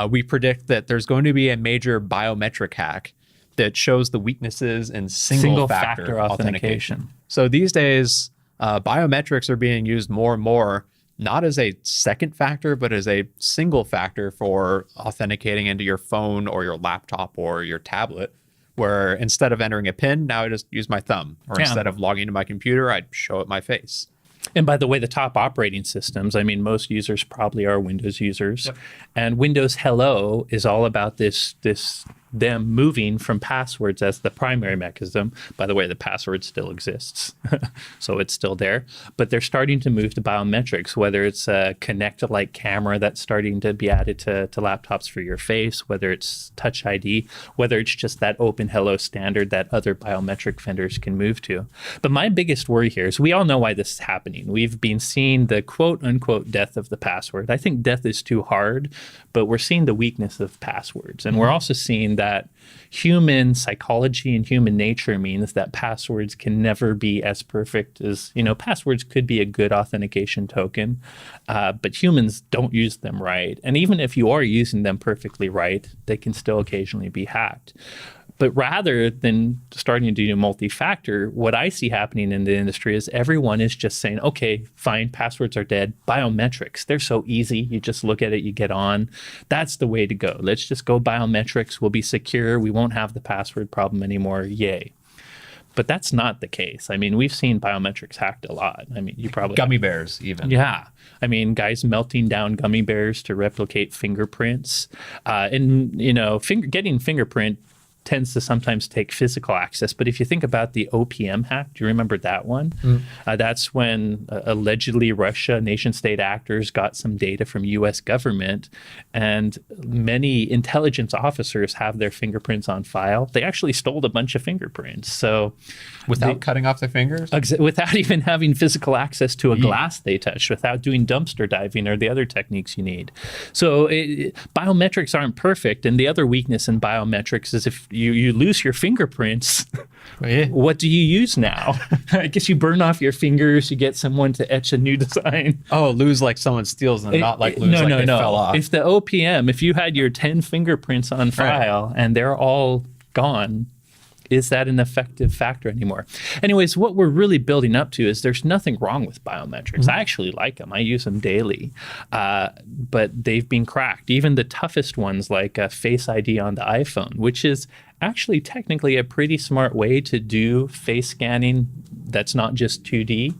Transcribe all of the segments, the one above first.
we predict that there's going to be a major biometric hack that shows the weaknesses in single-factor authentication. So these days, biometrics are being used more and more, not as a second factor, but as a single factor for authenticating into your phone or your laptop or your tablet, where instead of entering a PIN, now I just use my thumb. Or instead of logging into my computer, I'd show it my face. And by the way, the top operating systems, I mean, most users probably are Windows users. Yep. And Windows Hello is all about them moving from passwords as the primary mechanism. By the way, the password still exists, so it's still there. But they're starting to move to biometrics, whether it's a Connect-like camera that's starting to be added to laptops for your face, whether it's Touch ID, whether it's just that open Hello standard that other biometric vendors can move to. But my biggest worry here is we all know why this is happening. We've been seeing the quote-unquote death of the password. I think death is too hard, but we're seeing the weakness of passwords. And we're also seeing that human psychology and human nature means that passwords can never be as perfect as, passwords could be a good authentication token, but humans don't use them right. And even if you are using them perfectly right, they can still occasionally be hacked. But rather than starting to do multi-factor, what I see happening in the industry is everyone is just saying, okay, fine, passwords are dead. Biometrics, they're so easy. You just look at it, you get on. That's the way to go. Let's just go biometrics. We'll be secure. We won't have the password problem anymore. Yay. But that's not the case. I mean, we've seen biometrics hacked a lot. I mean, you probably... Gummy bears, even. Yeah. I mean, guys melting down gummy bears to replicate fingerprints. Getting fingerprint tends to sometimes take physical access. But if you think about the OPM hack, do you remember that one? That's when allegedly Russia, nation-state actors got some data from U.S. government, and many intelligence officers have their fingerprints on file. They actually stole a bunch of fingerprints. So without cutting off their fingers? Without even having physical access to a glass they touched, without doing dumpster diving or the other techniques you need. So biometrics aren't perfect. And the other weakness in biometrics is if you lose your fingerprints, what do you use now? I guess you burn off your fingers, you get someone to etch a new design. Oh, lose like someone steals them, not like lose they fell off. If the OPM, if you had your 10 fingerprints on file and they're all gone, is that an effective factor anymore? Anyways, what we're really building up to is there's nothing wrong with biometrics. I actually like them. I use them daily, but they've been cracked. Even the toughest ones like Face ID on the iPhone, which is actually technically a pretty smart way to do face scanning that's not just 2D.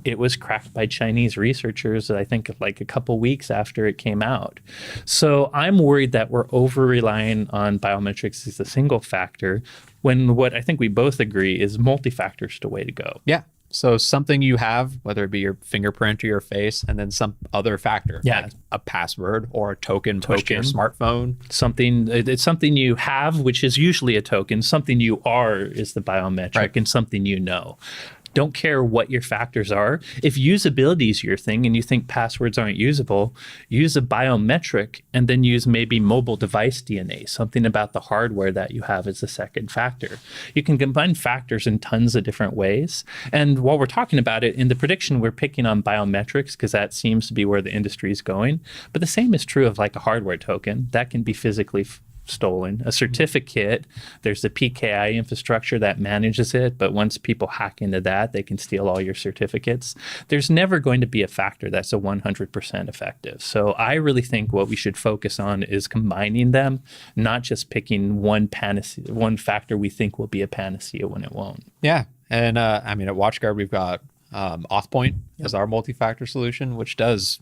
It was cracked by Chinese researchers, I think, like a couple weeks after it came out. So I'm worried that we're over-relying on biometrics as a single factor when what I think we both agree is multi-factor is the way to go. Yeah. So something you have, whether it be your fingerprint or your face, and then some other factor, like a password or a token pushed to your smartphone. It's something you have, which is usually a token. Something you are is the biometric, and something you know. Don't care what your factors are. If usability is your thing and you think passwords aren't usable, use a biometric and then use maybe mobile device DNA, something about the hardware that you have as a second factor. You can combine factors in tons of different ways. And while we're talking about it, in the prediction, we're picking on biometrics because that seems to be where the industry is going. But the same is true of like a hardware token. That can be physically stolen. A certificate, there's the PKI infrastructure that manages it, but once people hack into that, they can steal all your certificates. There's never going to be a factor that's a 100% effective. So I really think what we should focus on is combining them, not just picking one factor we think will be a panacea when it won't. Yeah. And at WatchGuard, we've got Auth as our multi-factor solution, which does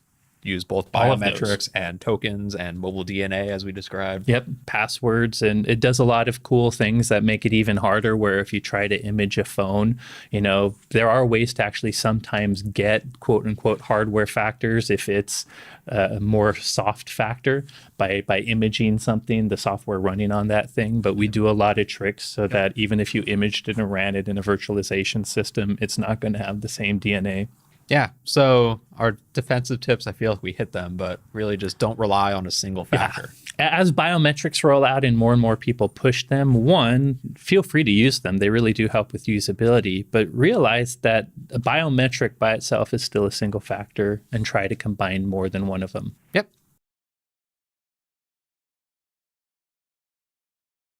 use both biometrics and tokens and mobile DNA as we described. Yep, passwords, and it does a lot of cool things that make it even harder, where if you try to image a phone, there are ways to actually sometimes get quote unquote hardware factors if it's a more soft factor by imaging something, the software running on that thing. But we do a lot of tricks so that even if you imaged it and ran it in a virtualization system, it's not going to have the same DNA. Yeah. So our defensive tips, I feel like we hit them, but really just don't rely on a single factor. As biometrics roll out and more people push them, one, feel free to use them. They really do help with usability, but realize that a biometric by itself is still a single factor and try to combine more than one of them. Yep.